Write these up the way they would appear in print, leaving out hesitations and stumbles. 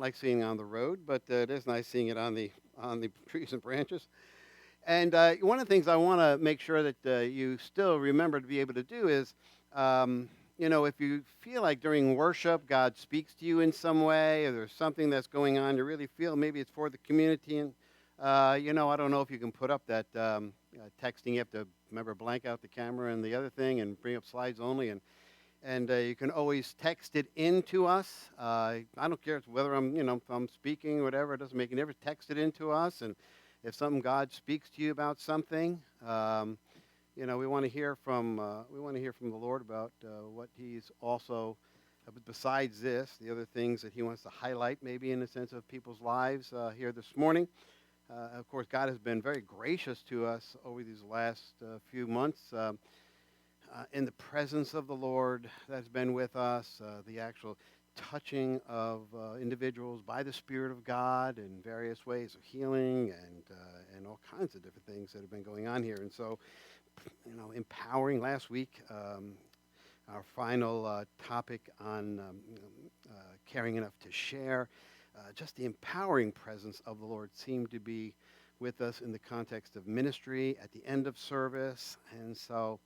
like seeing it on the road, but it is nice seeing it on the trees and branches. And one of the things I want to make sure that you still remember to be able to do is, if you feel like during worship God speaks to you in some way, or there's something that's going on, you really feel maybe it's for the community, and I don't know if you can put up that texting. You have to remember blank out the camera and the other thing, and bring up slides only, and you can always text it in to us. I don't care whether if I'm speaking or whatever. It doesn't make it. Never text it into us, and if God speaks to you about something, we want to hear from the Lord about what He's also, besides this, the other things that He wants to highlight, maybe in the sense of people's lives here this morning. Of course, God has been very gracious to us over these last few months. In the presence of the Lord that's been with us, the actual touching of individuals by the Spirit of God in various ways of healing and all kinds of different things that have been going on here. And so, empowering. Last week, our final topic on caring enough to share, just the empowering presence of the Lord seemed to be with us in the context of ministry at the end of service. And so,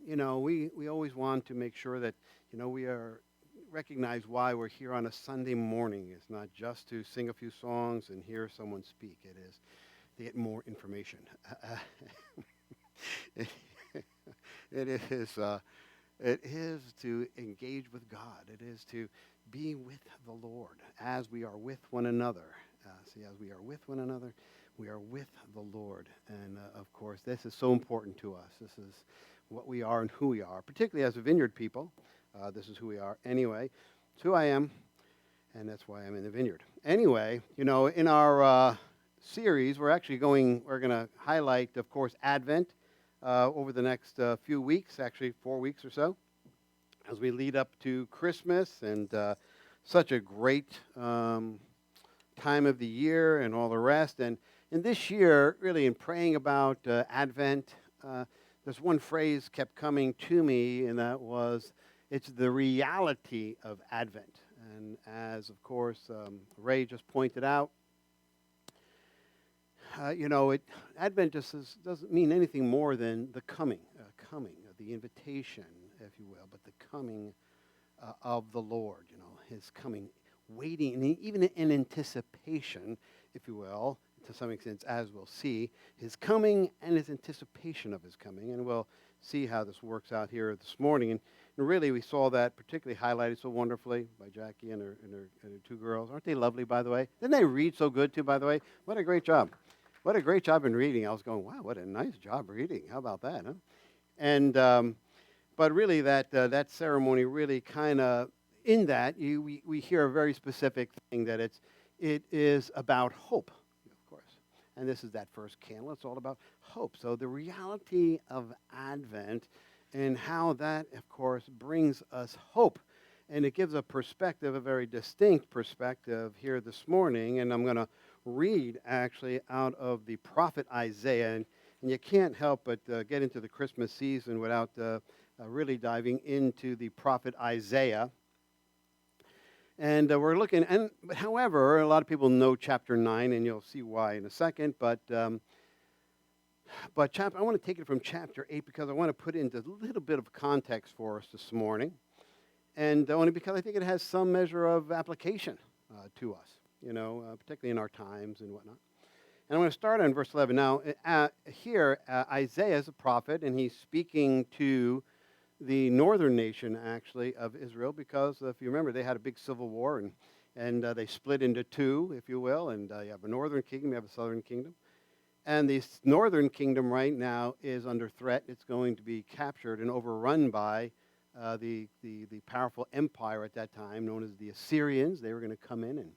we always want to make sure that, we recognize why we're here on a Sunday morning. It's not just to sing a few songs and hear someone speak. It is to get more information. It is to engage with God. It is to be with the Lord as we are with one another. As we are with one another, we are with the Lord. And, of course, this is so important to us. This is what we are and who we are, particularly as a vineyard people. This is who we are anyway. It's who I am, and that's why I'm in the vineyard. Anyway, in our series, we're going to highlight, of course, Advent over the next few weeks, actually 4 weeks or so, as we lead up to Christmas, and such a great time of the year and all the rest. And this year, really, in praying about Advent, there's one phrase kept coming to me, and that was, it's the reality of Advent. And as, of course, Ray just pointed out, Advent just doesn't mean anything more than the coming, the invitation, if you will, but the coming of the Lord, His coming, waiting, and even in anticipation, if you will, to some extent, as we'll see, His coming and His anticipation of His coming. And we'll see how this works out here this morning. And really, we saw that particularly highlighted so wonderfully by Jackie and her two girls. Aren't they lovely, by the way? Didn't they read so good, too, by the way? What a great job. What a great job in reading. I was going, wow, what a nice job reading. How about that, huh? And, but really, that ceremony really kind of, in that, we hear a very specific thing, that it is about hope, of course. And this is that first candle. It's all about hope. So the reality of Advent and how that, of course, brings us hope. And it gives a perspective, a very distinct perspective here this morning. And I'm going to read, actually, out of the prophet Isaiah. And you can't help but get into the Christmas season without really diving into the prophet Isaiah. And we're looking, but however, a lot of people know chapter 9, and you'll see why in a second. But I want to take it from chapter 8 because I want to put into a little bit of context for us this morning. And only because I think it has some measure of application to us, particularly in our times and whatnot. And I'm going to start on verse 11. Now, here, Isaiah is a prophet, and he's speaking to the northern nation, actually, of Israel, because if you remember, they had a big civil war, and they split into two, if you will, and you have a northern kingdom, you have a southern kingdom. And the northern kingdom right now is under threat. It's going to be captured and overrun by the powerful empire at that time, known as the Assyrians. They were going to come in and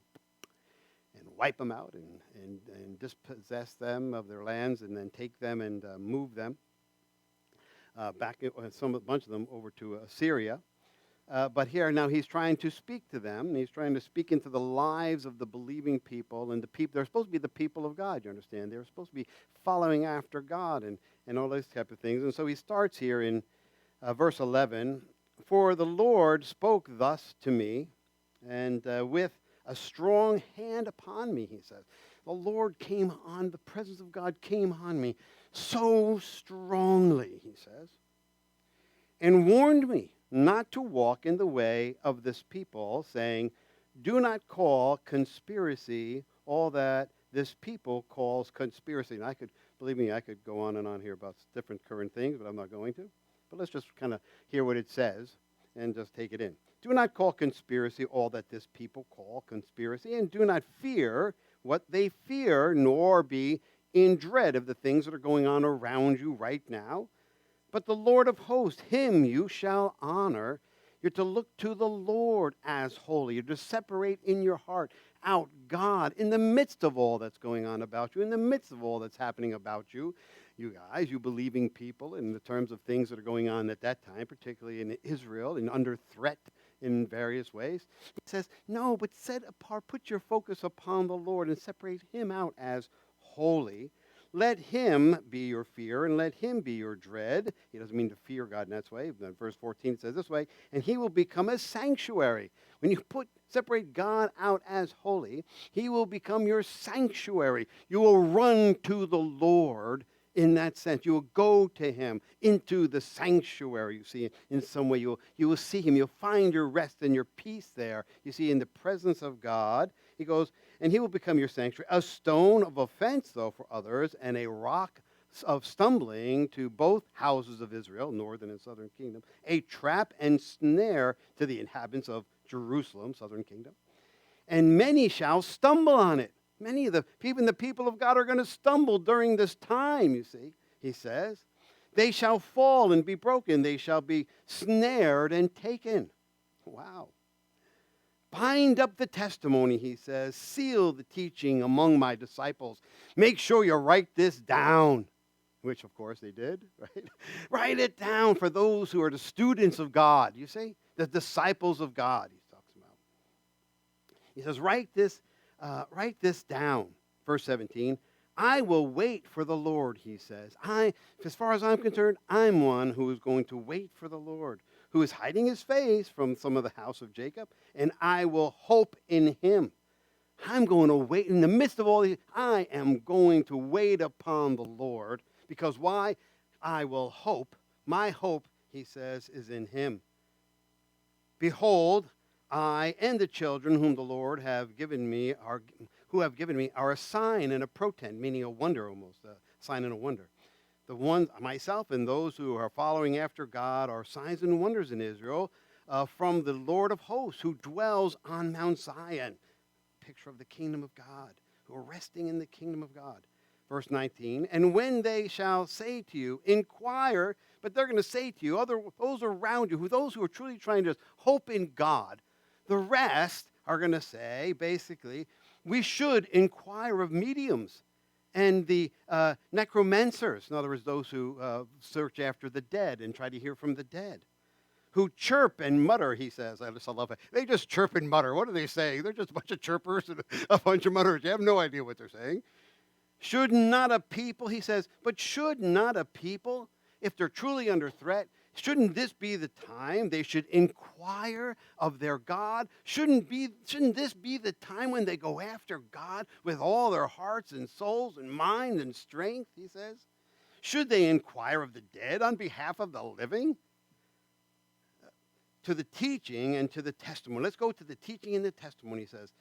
wipe them out and dispossess them of their lands, and then take them and move them a bunch of them over to Assyria. But here now he's trying to speak to them. He's trying to speak into the lives of the believing people, and the people. They're supposed to be the people of God, you understand. They're supposed to be following after God and all those type of things. And so he starts here in verse 11, "For the Lord spoke thus to me, and with a strong hand upon me, he says. The Lord came on, the presence of God came on me so strongly, he says, and warned me not to walk in the way of this people, saying, do not call conspiracy all that this people calls conspiracy. And believe me, I could go on and on here about different current things, but I'm not going to. But let's just kind of hear what it says and just take it in. Do not call conspiracy all that this people call conspiracy, and do not fear what they fear, nor be in dread of the things that are going on around you right now. But the Lord of hosts, him you shall honor. You're to look to the Lord as holy. You're to separate in your heart out God in the midst of all that's going on about you, in the midst of all that's happening about you. You guys, you believing people, in the terms of things that are going on at that time, particularly in Israel, and under threat in various ways. He says, no, but set apart, put your focus upon the Lord and separate him out as holy. Let him be your fear, and let him be your dread. He doesn't mean to fear God in that way. Verse 14 says this way, and he will become a sanctuary. When you separate God out as holy, he will become your sanctuary. You will run to the Lord in that sense. You will go to him into the sanctuary. You see, in some way you will see him. You'll find your rest and your peace there. You see, in the presence of God. He goes, and he will become your sanctuary, a stone of offense, though, for others, and a rock of stumbling to both houses of Israel, northern and southern kingdom, a trap and snare to the inhabitants of Jerusalem, southern kingdom. And many shall stumble on it. Many of the people of God are going to stumble during this time, you see, he says. They shall fall and be broken. They shall be snared and taken. Wow. Bind up the testimony, he says. Seal the teaching among my disciples. Make sure you write this down, which, of course, they did, right? Write it down for those who are the students of God, you see, the disciples of God, he talks about. He says, write this down. Verse 17, I will wait for the Lord, he says. As far as I'm concerned, I'm one who is going to wait for the Lord, who is hiding his face from some of the house of Jacob, and I will hope in him. I'm going to wait in the midst of all these. I am going to wait upon the Lord, because why? I will hope. My hope, he says, is in him. Behold, I and the children whom the Lord have given me are a sign and a portent, meaning a wonder almost, a sign and a wonder. The ones, myself and those who are following after God, are signs and wonders in Israel from the Lord of hosts, who dwells on Mount Zion. Picture of the kingdom of God, who are resting in the kingdom of God. Verse 19, and when they shall say to you, inquire, but they're going to say to you, those around you, those who are truly trying to hope in God, the rest are going to say, basically, we should inquire of mediums and the necromancers, in other words, those who search after the dead and try to hear from the dead, who chirp and mutter, he says. I love it. They just chirp and mutter. What are they saying? They're just a bunch of chirpers and a bunch of mutterers. You have no idea what they're saying. Should not a people, he says, but should not a people, if they're truly under threat, shouldn't this be the time they should inquire of their God? Shouldn't this be the time when they go after God with all their hearts and souls and mind and strength, he says? Should they inquire of the dead on behalf of the living? To the teaching and to the testimony. Let's go to the teaching and the testimony, he says.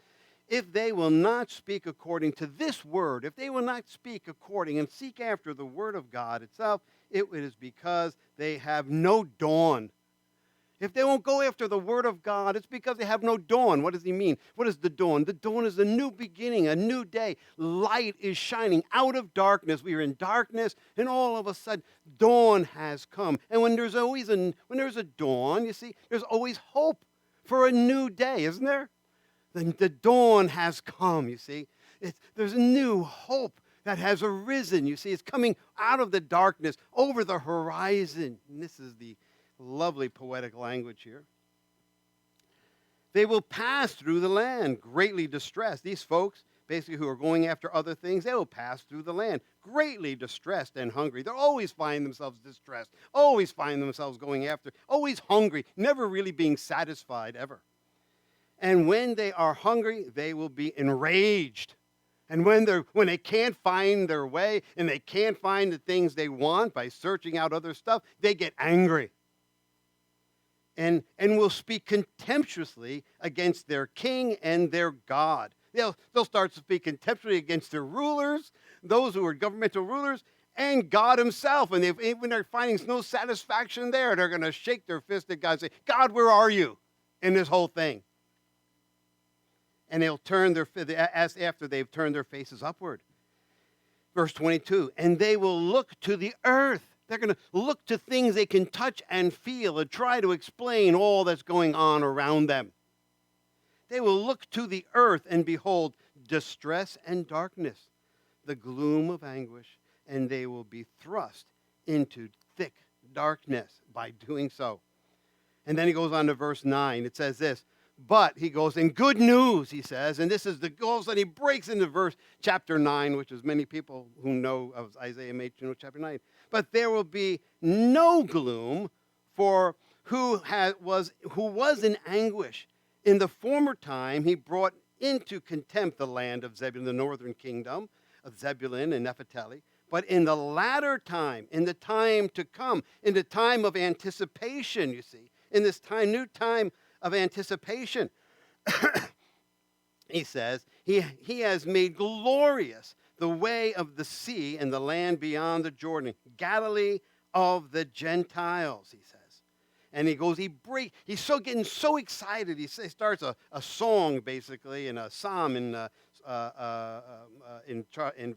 If they will not speak according to this word, if they will not speak according and seek after the word of God itself, it is because they have no dawn. If they won't go after the word of God, it's because they have no dawn. What does he mean? What is the dawn? The dawn is a new beginning, a new day. Light is shining out of darkness. We are in darkness, and all of a sudden, dawn has come. And when there's a dawn, you see, there's always hope for a new day, isn't there? The dawn has come, you see. There's a new hope that has arisen, you see. It's coming out of the darkness, over the horizon. And this is the lovely poetic language here. They will pass through the land, greatly distressed. These folks, basically, who are going after other things, they will pass through the land, greatly distressed and hungry. They'll always find themselves distressed, always find themselves going after, always hungry, never really being satisfied ever. And when they are hungry, they will be enraged. And when they can't find their way and they can't find the things they want by searching out other stuff, they get angry. And will speak contemptuously against their king and their God. They'll start to speak contemptuously against their rulers, those who are governmental rulers, and God himself. And when they're finding no satisfaction there, they're going to shake their fist at God and say, God, where are you in this whole thing? And they'll turn after they've turned their faces upward. Verse 22, and they will look to the earth. They're going to look to things they can touch and feel and try to explain all that's going on around them. They will look to the earth and behold distress and darkness, the gloom of anguish, and they will be thrust into thick darkness by doing so. And then he goes on to verse 9. It says this, but he goes, in good news, he says, and this is the goal, and he breaks into chapter 9, which is many people who know of Isaiah may know chapter 9. But there will be no gloom for who was in anguish. In the former time, he brought into contempt the land of Zebulun, the northern kingdom of Zebulun and Naphtali. But in the latter time, in the time to come, in the time of anticipation, you see, in this new time of anticipation, he says, he has made glorious the way of the sea and the land beyond the Jordan, Galilee of the Gentiles, he says. And he goes, he's getting so excited. He starts a song, basically, in a psalm in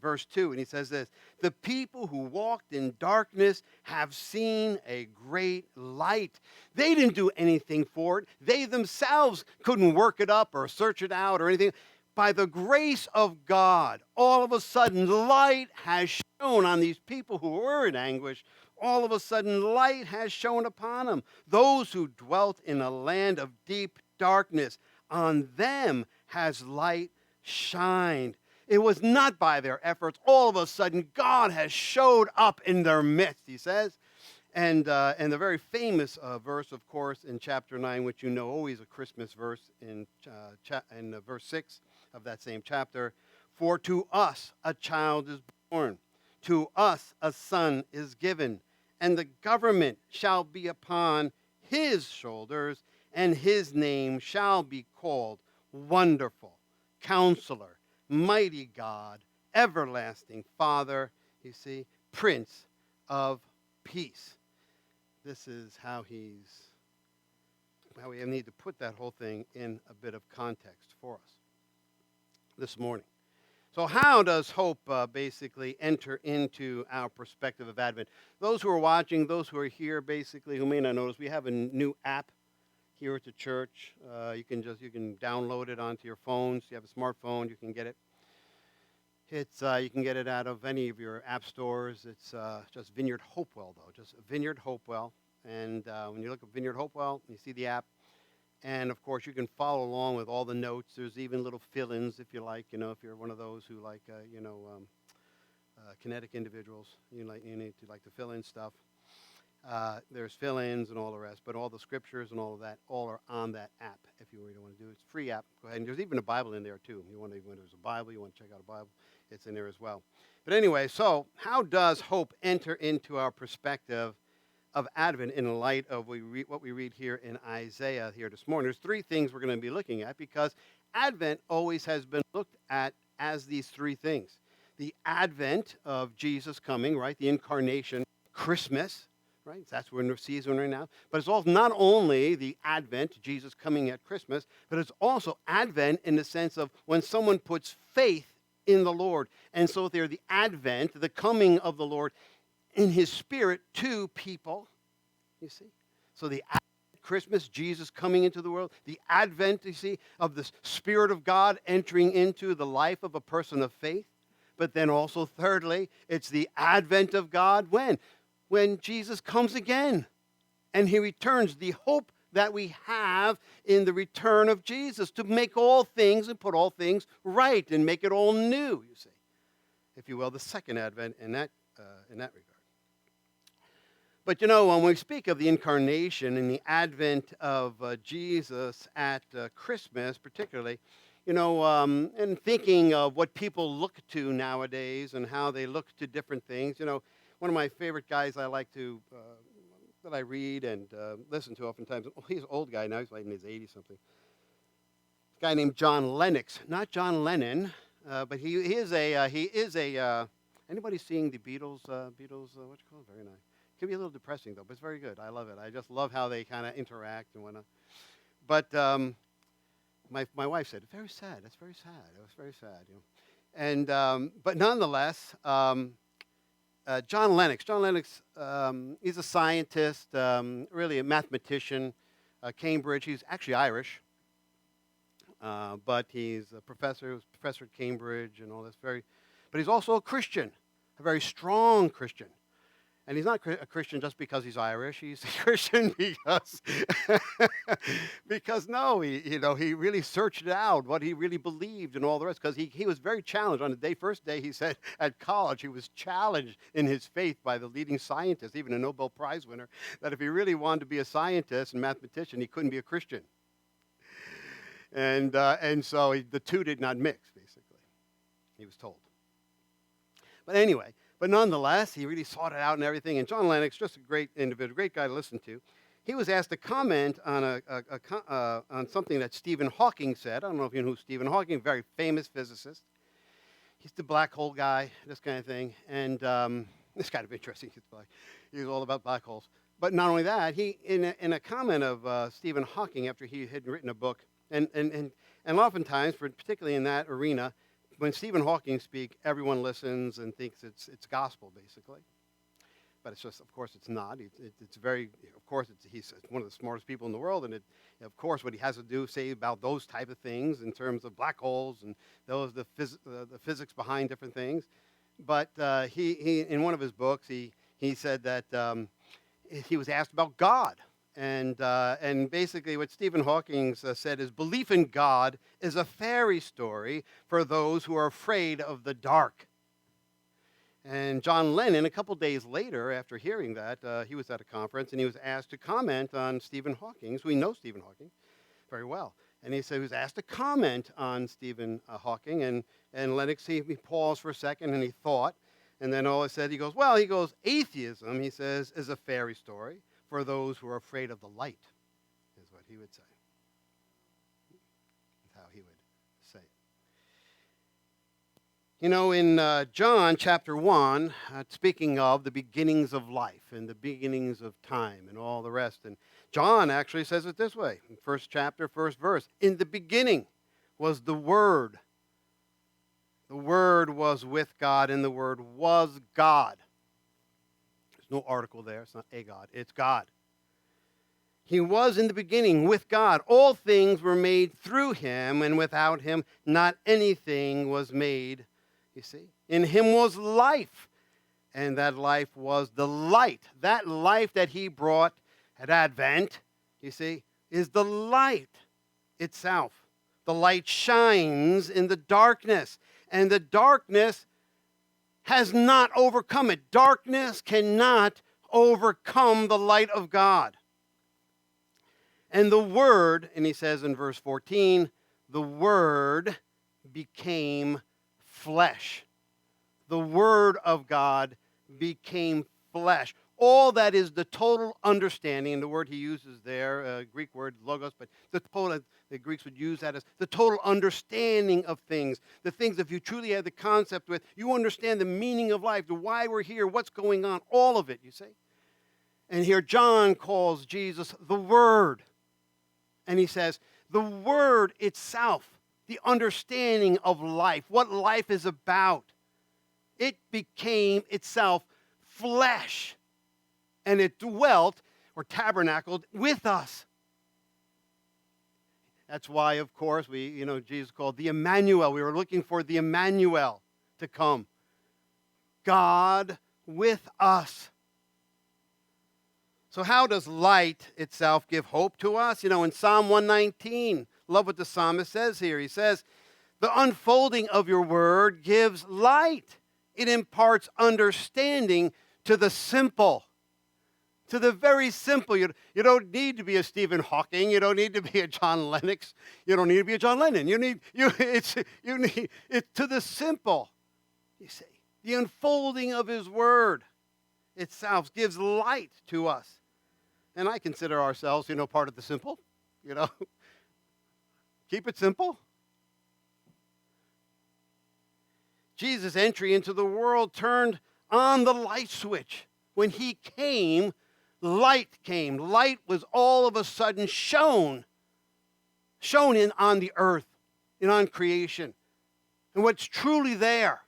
verse 2. And he says this, the people who walked in darkness have seen a great light. They didn't do anything for it. They themselves couldn't work it up or search it out or anything. By the grace of God, all of a sudden, light has shone on these people who were in anguish. All of a sudden, light has shone upon them. Those who dwelt in a land of deep darkness, on them has light shined. It was not by their efforts. All of a sudden, God has showed up in their midst, he says. And the very famous verse, of course, in chapter 9, which you know, always a Christmas verse in verse 6 of that same chapter, for to us a child is born, to us a son is given, and the government shall be upon his shoulders, and his name shall be called Wonderful, Counselor, Mighty God, Everlasting Father, you see, Prince of Peace. This is how we need to put that whole thing in a bit of context for us this morning. So how does hope basically enter into our perspective of Advent? Those who are watching, those who are here basically, who may not notice, we have a new app here at the church. You can download it onto your phones. You have a smartphone, you can get it. You can get it out of any of your app stores. It's just Vineyard Hopewell, though, just Vineyard Hopewell. And when you look at Vineyard Hopewell, you see the app. And, of course, you can follow along with all the notes. There's even little fill-ins, if you like, if you're one of those who like, kinetic individuals. You need to fill in stuff. There's fill-ins and all the rest. But all the scriptures and all of that, all are on that app, if you really want to do it. It's a free app. Go ahead. And there's even a Bible in there, too. When there's a Bible, you want to check out a Bible, it's in there as well. But anyway, so how does hope enter into our perspective of Advent in light of what we read here in Isaiah here this morning? There's three things we're going to be looking at, because Advent always has been looked at as these three things. The advent of Jesus coming, right? The incarnation, Christmas, right? That's we're in the season right now. But it's also not only the advent, Jesus coming at Christmas, but it's also Advent in the sense of when someone puts faith in the Lord. And so they're the advent, the coming of the Lord in his spirit to people, you see. So the advent, Christmas, Jesus coming into the world, the advent, you see, of the Spirit of God entering into the life of a person of faith. But then also, thirdly, it's the advent of God when? When Jesus comes again and he returns, the hope that we have in the return of Jesus to make all things and put all things right and make it all new, you see. If you will, the second advent in that regard. But you know, when we speak of the incarnation and the advent of Jesus at Christmas, particularly, and thinking of what people look to nowadays and how they look to different things, one of my favorite guys I like to, that I read and listen to oftentimes, he's an old guy now, he's like in his 80s something. A guy named John Lennox, not John Lennon, but he is a, anybody seeing the Beatles, what you call it? Very nice. It can be a little depressing, though, but it's very good. I love it. I just love how they kind of interact and whatnot. But my wife said, very sad. That's very sad. It was very sad. And but nonetheless, John Lennox. John Lennox, he's a scientist, really a mathematician, Cambridge. He's actually Irish, but he's a professor. He was a professor at Cambridge and all this. But he's also a Christian, a very strong Christian. And he's not a Christian just because he's Irish. He's a Christian because he really searched it out, what he really believed and all the rest. Because he was very challenged. On the first day, he said, at college, he was challenged in his faith by the leading scientists, even a Nobel Prize winner, that if he really wanted to be a scientist and mathematician, he couldn't be a Christian. And so the two did not mix, basically, he was told. But anyway. But nonetheless, he really sought it out and everything. And John Lennox, just a great individual, great guy to listen to. He was asked to comment on on something that Stephen Hawking said. I don't know if you know who Stephen Hawking, very famous physicist. He's the black hole guy, this kind of thing. And it's kind of interesting. He's all about black holes. But not only that, he in a comment of Stephen Hawking after he had written a book, and oftentimes, particularly in that arena, when Stephen Hawking speaks, everyone listens and thinks it's gospel, basically. But it's just, of course, it's not. It's very, of course, he's one of the smartest people in the world, and of course, what he has to say about those type of things in terms of black holes and the physics behind different things. But he in one of his books, he said that he was asked about God. And basically what Stephen Hawking said is belief in God is a fairy story for those who are afraid of the dark. And John Lennon, a couple days later, after hearing that, he was at a conference and he was asked to comment on Stephen Hawking. So we know Stephen Hawking very well. And he said he was asked to comment on Stephen Hawking. And Lennox, he paused for a second and he thought. And then all he said, he goes, atheism, he says, is a fairy story for those who are afraid of the light, is what he would say. That's how he would say it. In John chapter 1, speaking of the beginnings of life and the beginnings of time and all the rest, and John actually says it this way, in first chapter, first verse, in the beginning was the Word. The Word was with God, and the Word was God. There's no article there. It's not a God. It's God. He was in the beginning with God. All things were made through him, and without him not anything was made. You see? In him was life, and that life was the light. That life that he brought at Advent, you see, is the light itself. The light shines in the darkness, and the darkness has not overcome it. Darkness cannot overcome the light of God. And the Word, and he says in verse 14, the Word became flesh. The Word of God became flesh. All that is the total understanding, and the word he uses there, Greek word logos, but the Greeks would use that as the total understanding of things. The things, if you truly have the concept with, you understand the meaning of life, the why we're here, what's going on, all of it, you see. And here John calls Jesus the Word. And he says, the Word itself, the understanding of life, what life is about, it became itself flesh. And it dwelt or tabernacled with us. That's why, of course, Jesus called the Emmanuel. We were looking for the Emmanuel to come. God with us. So how does light itself give hope to us? In Psalm 119, love what the psalmist says here. He says, the unfolding of your word gives light. It imparts understanding to the simple. To the very simple. You don't need to be a Stephen Hawking. You don't need to be a John Lennox. You don't need to be a John Lennon. You need it's to the simple. You see, the unfolding of his word itself gives light to us. And I consider ourselves, part of the simple, Keep it simple. Jesus' entry into the world turned on the light switch. When he came, light came. Light was all of a sudden shone on the earth and on creation. And what's truly there.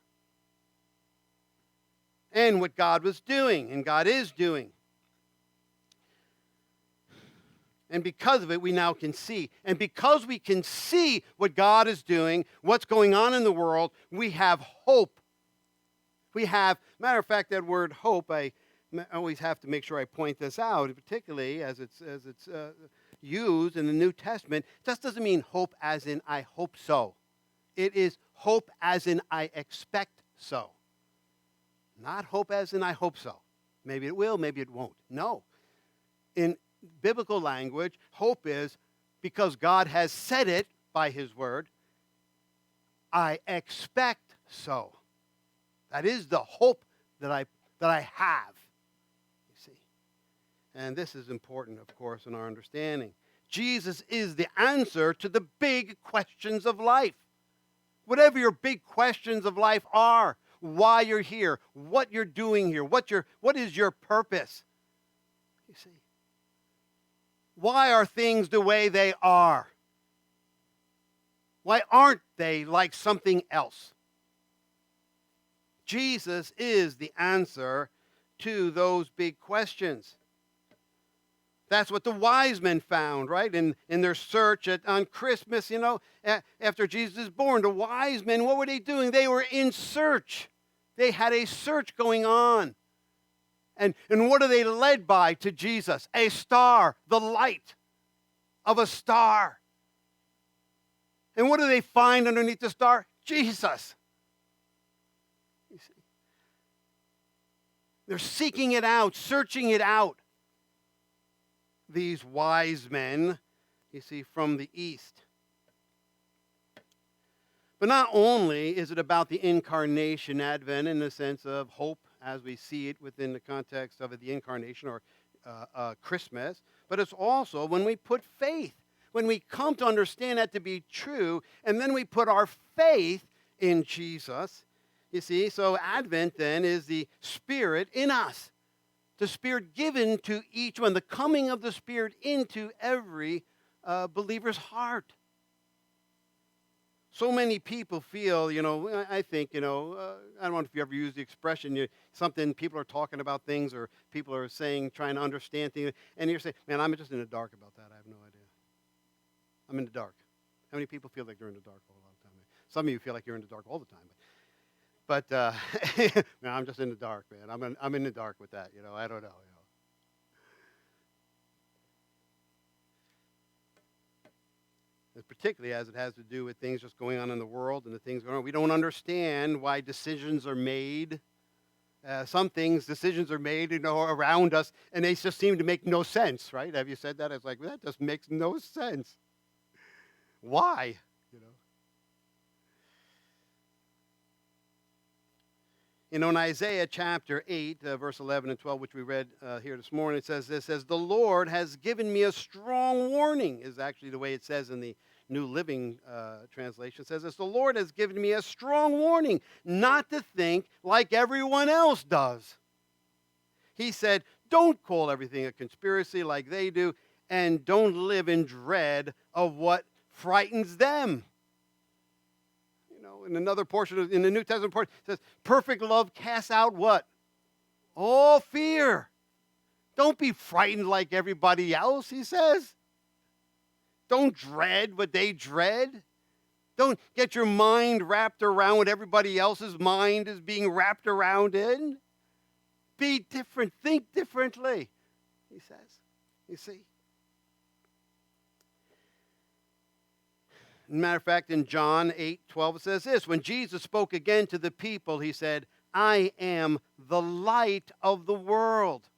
And what God was doing and God is doing. And because of it, we now can see. And because we can see what God is doing, what's going on in the world, we have hope. Matter of fact, that word hope, I always have to make sure I point this out, particularly as it's used in the New Testament. This doesn't mean hope as in I hope so. It is hope as in I expect so. Not hope as in I hope so. Maybe it will, maybe it won't. No. In biblical language, hope is because God has said it by his word, I expect so. That is the hope that I have. You see. And this is important, of course, in our understanding. Jesus is the answer to the big questions of life. Whatever your big questions of life are, why you're here, what you're doing here, what is your purpose? You see. Why are things the way they are? Why aren't they like something else? Jesus is the answer to those big questions. That's what the wise men found, right? In their search on Christmas, after Jesus is born, the wise men, what were they doing? They were in search. They had a search going on. And what are they led by to Jesus? A star, the light of a star. And what do they find underneath the star? Jesus. You see. They're seeking it out, searching it out. These wise men, you see, from the east. But not only is it about the incarnation, Advent, in the sense of hope, as we see it within the context of the incarnation or Christmas, but it's also when we put faith, when we come to understand that to be true, and then we put our faith in Jesus. You see, so Advent then is the Spirit in us, the Spirit given to each one, the coming of the Spirit into every believer's heart. So many people feel, I think, I don't know if you ever use the expression, something, people are talking about things or people are saying, trying to understand things, and you're saying, man, I'm just in the dark about that. I have no idea. I'm in the dark. How many people feel like they're in the dark all the time? Some of you feel like you're in the dark all the time. But man, I'm just in the dark, man. I'm in the dark with that, I don't know. Particularly as it has to do with things just going on in the world and the things going on. We don't understand why decisions are made. Some things, decisions are made, around us, and they just seem to make no sense, right? Have you said that? It's like, that just makes no sense. Why? In Isaiah chapter 8, verse 11 and 12, which we read here this morning, it says this, the Lord has given me a strong warning, is actually the way it says in the New Living Translation. It says this, the Lord has given me a strong warning not to think like everyone else does. He said, don't call everything a conspiracy like they do, and don't live in dread of what frightens them. In another portion, in the New Testament portion, it says, perfect love casts out what? All fear. Don't be frightened like everybody else, he says. Don't dread what they dread. Don't get your mind wrapped around what everybody else's mind is being wrapped around in. Be different. Think differently, he says. You see? Matter of fact, in John 8:12, it says this, when Jesus spoke again to the people, he said, I am the light of the world.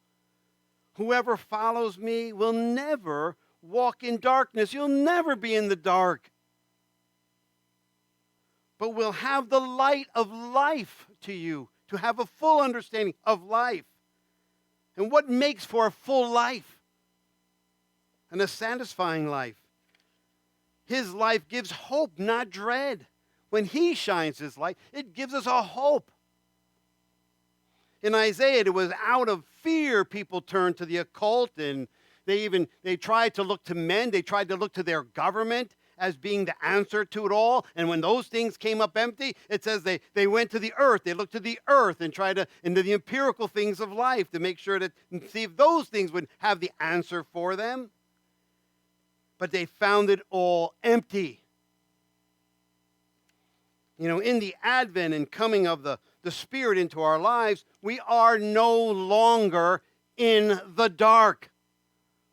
Whoever follows me will never walk in darkness. You'll never be in the dark, but will have the light of life to you, to have a full understanding of life. And what makes for a full life and a satisfying life? His life gives hope, not dread. When he shines his light, it gives us a hope. In Isaiah, it was out of fear people turned to the occult, and they tried to look to men. They tried to look to their government as being the answer to it all. And when those things came up empty, it says they went to the earth. They looked to the earth and tried to into the empirical things of life to make sure that, see if those things would have the answer for them. But they found it all empty. You know, in the advent and coming of the Spirit into our lives, we are no longer in the dark.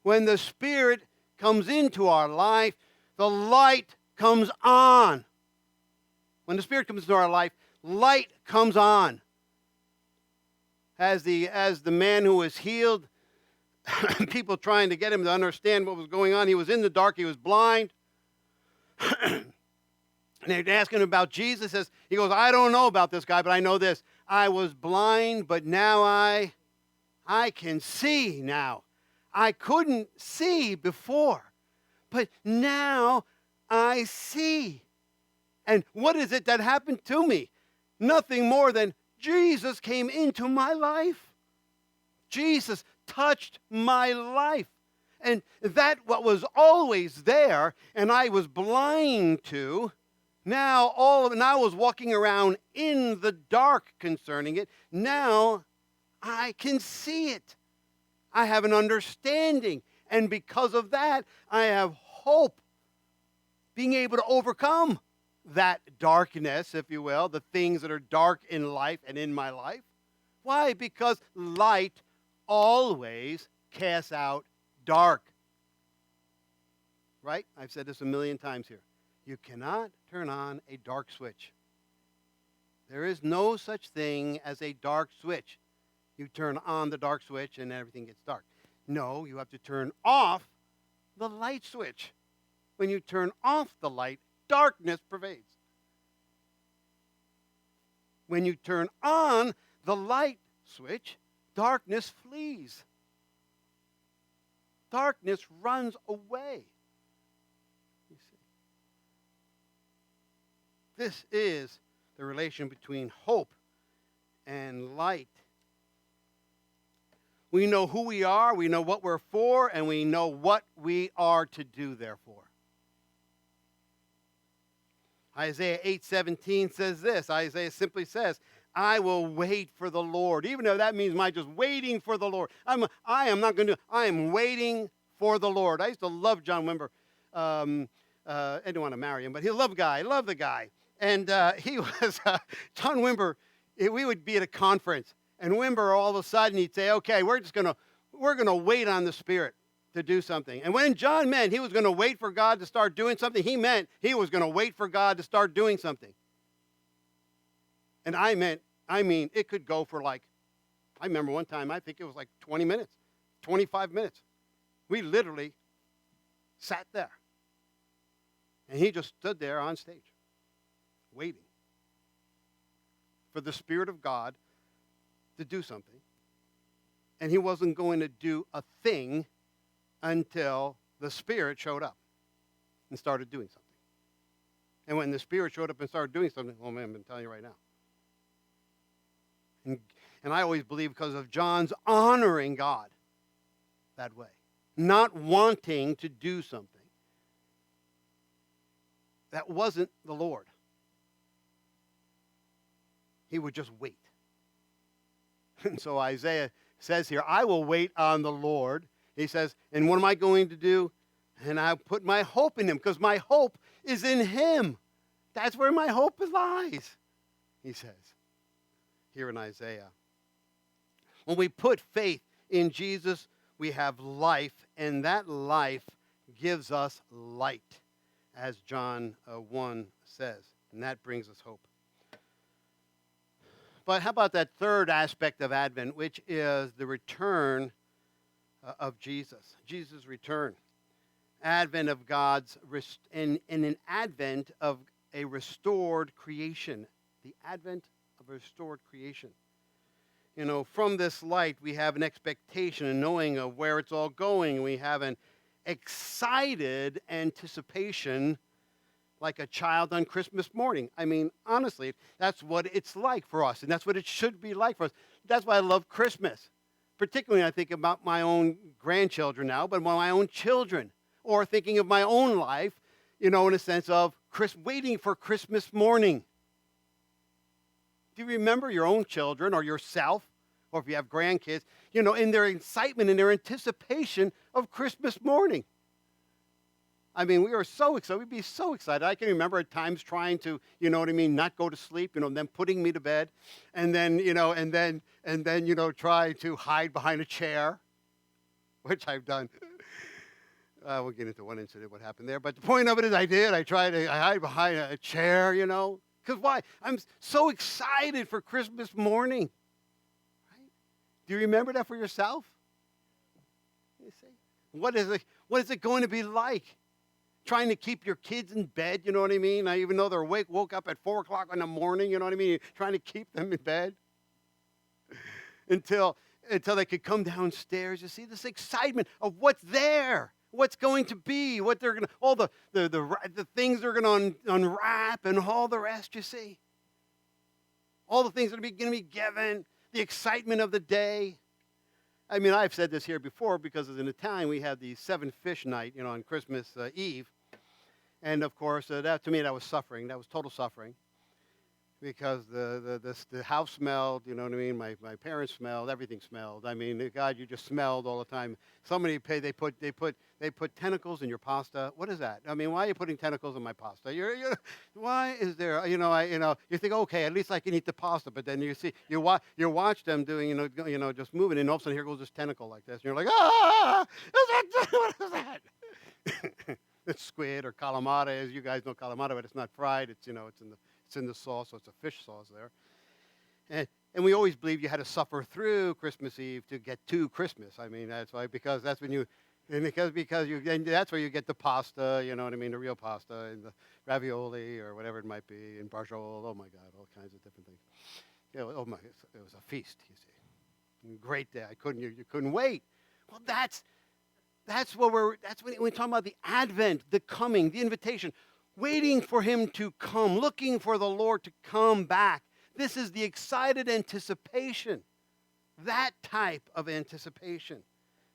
When the Spirit comes into our life, the light comes on. When the Spirit comes into our life, light comes on. As the man who was healed, people trying to get him to understand what was going on. He was in the dark. He was blind. And they're asking him about Jesus. He goes, I don't know about this guy, but I know this. I was blind, but now I can see now. I couldn't see before, but now I see. And what is it that happened to me? Nothing more than Jesus came into my life. Jesus touched my life. And that what was always there and I was blind to, now I was walking around in the dark concerning it. Now I can see it. I have an understanding. And because of that, I have hope. Being able to overcome that darkness, if you will, the things that are dark in life and in my life. Why? Because light always casts out dark. Right? I've said this a million times here. You cannot turn on a dark switch. There is no such thing as a dark switch. You turn on the dark switch and everything gets dark. No, you have to turn off the light switch. When you turn off the light, darkness pervades. When you turn on the light switch, darkness flees. Darkness runs away. You see. This is the relation between hope and light. We know who we are, we know what we're for, and we know what we are to do, therefore. Isaiah 8:17 says this. Isaiah simply says, I will wait for the Lord. Even though that means my just waiting for the Lord. I am waiting for the Lord. I used to love John Wimber. I didn't want to marry him, but he loved the guy. And he was, John Wimber, we would be at a conference. And Wimber, all of a sudden, he'd say, okay, we're going to wait on the Spirit to do something. And when John meant he was going to wait for God to start doing something, he meant he was going to wait for God to start doing something. And I mean, it could go for I remember one time, I think it was 20 minutes, 25 minutes. We literally sat there. And he just stood there on stage, waiting for the Spirit of God to do something. And he wasn't going to do a thing until the Spirit showed up and started doing something. And when the Spirit showed up and started doing something, oh man, I'm telling you right now. And I always believe because of John's honoring God that way, not wanting to do something that wasn't the Lord. He would just wait. And so Isaiah says here, I will wait on the Lord. He says, and what am I going to do? And I put my hope in him because my hope is in him. That's where my hope lies, he says here in Isaiah. When we put faith in Jesus, we have life, and that life gives us light, as John 1 says, and that brings us hope. But how about that third aspect of Advent, which is the return of Jesus, Jesus' return. Advent of God's, and an advent of a restored creation. The advent of a restored creation. You know, from this light, we have an expectation and knowing of where it's all going. We have an excited anticipation like a child on Christmas morning. I mean, honestly, that's what it's like for us, and that's what it should be like for us. That's why I love Christmas. Particularly, I think about my own grandchildren now, but my own children, or thinking of my own life, you know, in a sense of waiting for Christmas morning. Do you remember your own children or yourself, or if you have grandkids, you know, in their excitement and their anticipation of Christmas morning? I mean, we were so excited. We'd be so excited. I can remember at times trying to, you know what I mean, not go to sleep, you know, them putting me to bed, and then, you know, try to hide behind a chair, which I've done. We'll get into one incident, what happened there. But the point of it is I did. I hide behind a chair, you know. Because why? I'm so excited for Christmas morning. Right? Do you remember that for yourself? You see? What is it going to be like? Trying to keep your kids in bed, you know what I mean? Even though they're woke up at 4 o'clock in the morning, you know what I mean? You're trying to keep them in bed until they could come downstairs. You see this excitement of what's there, what's going to be, what they're going to, all the things they're going to unwrap and all the rest, you see. All the things that are going to be given, the excitement of the day. I mean, I've said this here before because as in Italian, we have the 7 fish night, you know, on Christmas Eve. And, of course, that to me, that was suffering. That was total suffering because the house smelled, you know what I mean? My parents smelled. Everything smelled. I mean, God, you just smelled all the time. Somebody they put tentacles in your pasta. What is that? I mean, why are you putting tentacles in my pasta? Why is there? You think, okay, at least I can eat the pasta. But then you watch them doing, just moving, and all of a sudden here goes this tentacle like this, and you're like, what is that? It's squid or calamari, as you guys know calamari, but it's not fried. It's it's in the sauce, so it's a fish sauce there. And we always believed you had to suffer through Christmas Eve to get to Christmas. I mean, that's why, because that's when that's where you get the pasta, you know what I mean, the real pasta and the ravioli or whatever it might be, and barjol. Oh my God, all kinds of different things. It was a feast. You see, great day. You couldn't wait. Well, that's when we talk about the Advent, the coming, the invitation, waiting for him to come, looking for the Lord to come back. This is the excited anticipation, that type of anticipation,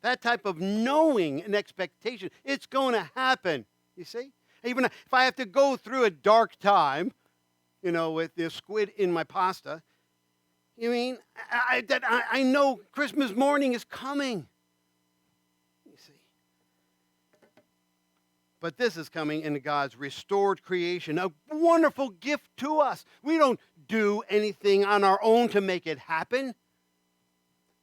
that type of knowing and expectation. It's going to happen, you see? Even if I have to go through a dark time, with the squid in my pasta, I know Christmas morning is coming. But this is coming in God's restored creation, a wonderful gift to us. We don't do anything on our own to make it happen.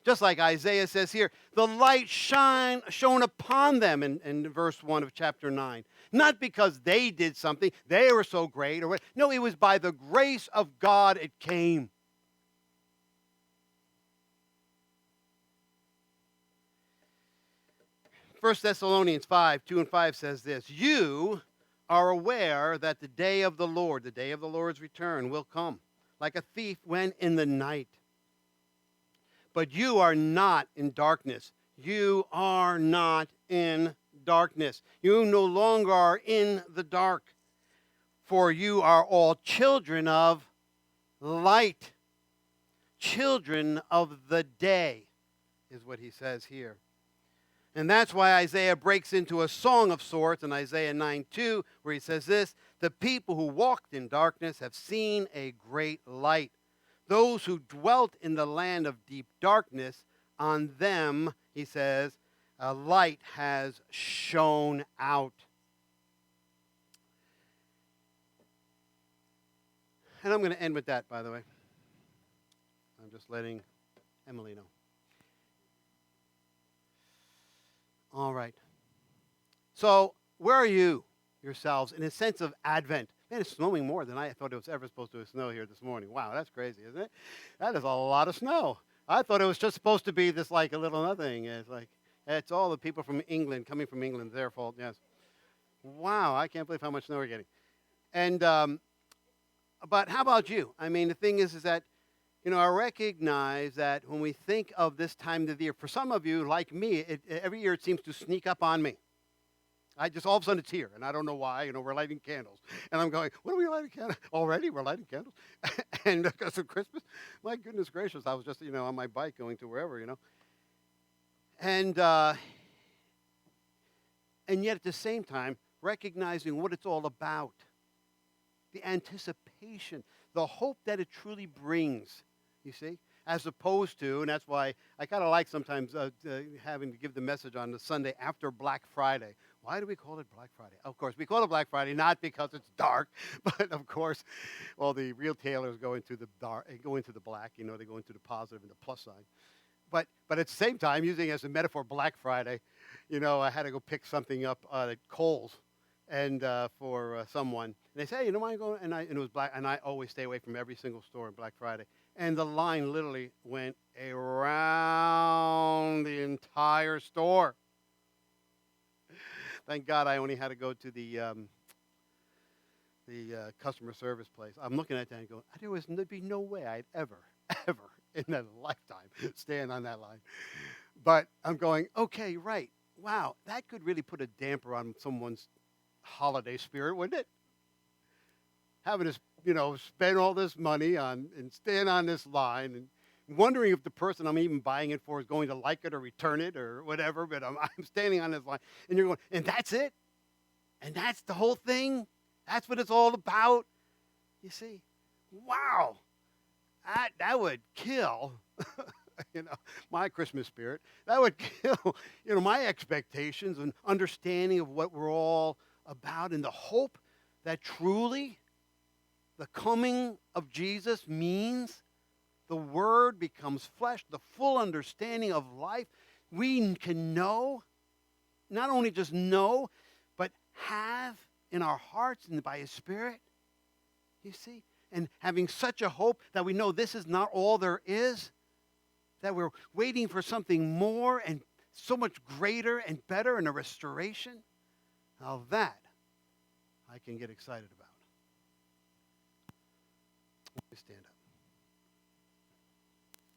Just like Isaiah says here, the light shone upon them in verse 1 of chapter 9. Not because they did something, they were so great. No, it was by the grace of God it came. 1 Thessalonians 5, 2 and 5 says this, you are aware that the day of the Lord's return will come, like a thief when in the night. But you are not in darkness. You are not in darkness. You no longer are in the dark, for you are all children of light. Children of the day is what he says here. And that's why Isaiah breaks into a song of sorts in Isaiah 9:2, where he says this, the people who walked in darkness have seen a great light. Those who dwelt in the land of deep darkness, on them, he says, a light has shone out. And I'm going to end with that, by the way. I'm just letting Emily know. All right. So, where are you yourselves in a sense of Advent? Man, it's snowing more than I thought it was ever supposed to snow here this morning. Wow, that's crazy, isn't it? That is a lot of snow. I thought it was just supposed to be this like a little nothing. It's like, It's all the people from England, coming from England, their fault, yes. Wow, I can't believe how much snow we're getting. And, but how about you? I mean, the thing is that, I recognize that when we think of this time of the year, for some of you, like me, every year it seems to sneak up on me. I just all of a sudden it's here, and I don't know why. We're lighting candles, and I'm going, "What are we lighting candles already? We're lighting candles," and because of Christmas, my goodness gracious! I was just on my bike going to wherever, and yet at the same time recognizing what it's all about, the anticipation, the hope that it truly brings. You see, as opposed to, and that's why I kind of like sometimes having to give the message on the Sunday after Black Friday. Why do we call it Black Friday? Of course, we call it Black Friday not because it's dark, but of course, well, the retailers go into the dark, go into the black. They go into the positive and the plus sign. But at the same time, using as a metaphor Black Friday, I had to go pick something up at Kohl's, and for someone, and they say, "Hey, mind going?" And it was black, and I always stay away from every single store on Black Friday. And the line literally went around the entire store. Thank God I only had to go to the customer service place. I'm looking at that and going, there'd be no way I'd ever in that lifetime stand on that line. But I'm going, okay, right. Wow, that could really put a damper on someone's holiday spirit, wouldn't it? Having to, spend all this money on and stand on this line and wondering if the person I'm even buying it for is going to like it or return it or whatever, but I'm standing on this line, and you're going, and that's it? And that's the whole thing? That's what it's all about? You see? Wow. That would kill, my Christmas spirit. That would kill, my expectations and understanding of what we're all about and the hope that truly the coming of Jesus means. The Word becomes flesh, the full understanding of life. We can know, not only just know, but have in our hearts and by His Spirit. You see? And having such a hope that we know this is not all there is, that we're waiting for something more and so much greater and better and a restoration. Now that I can get excited about. Let me stand up.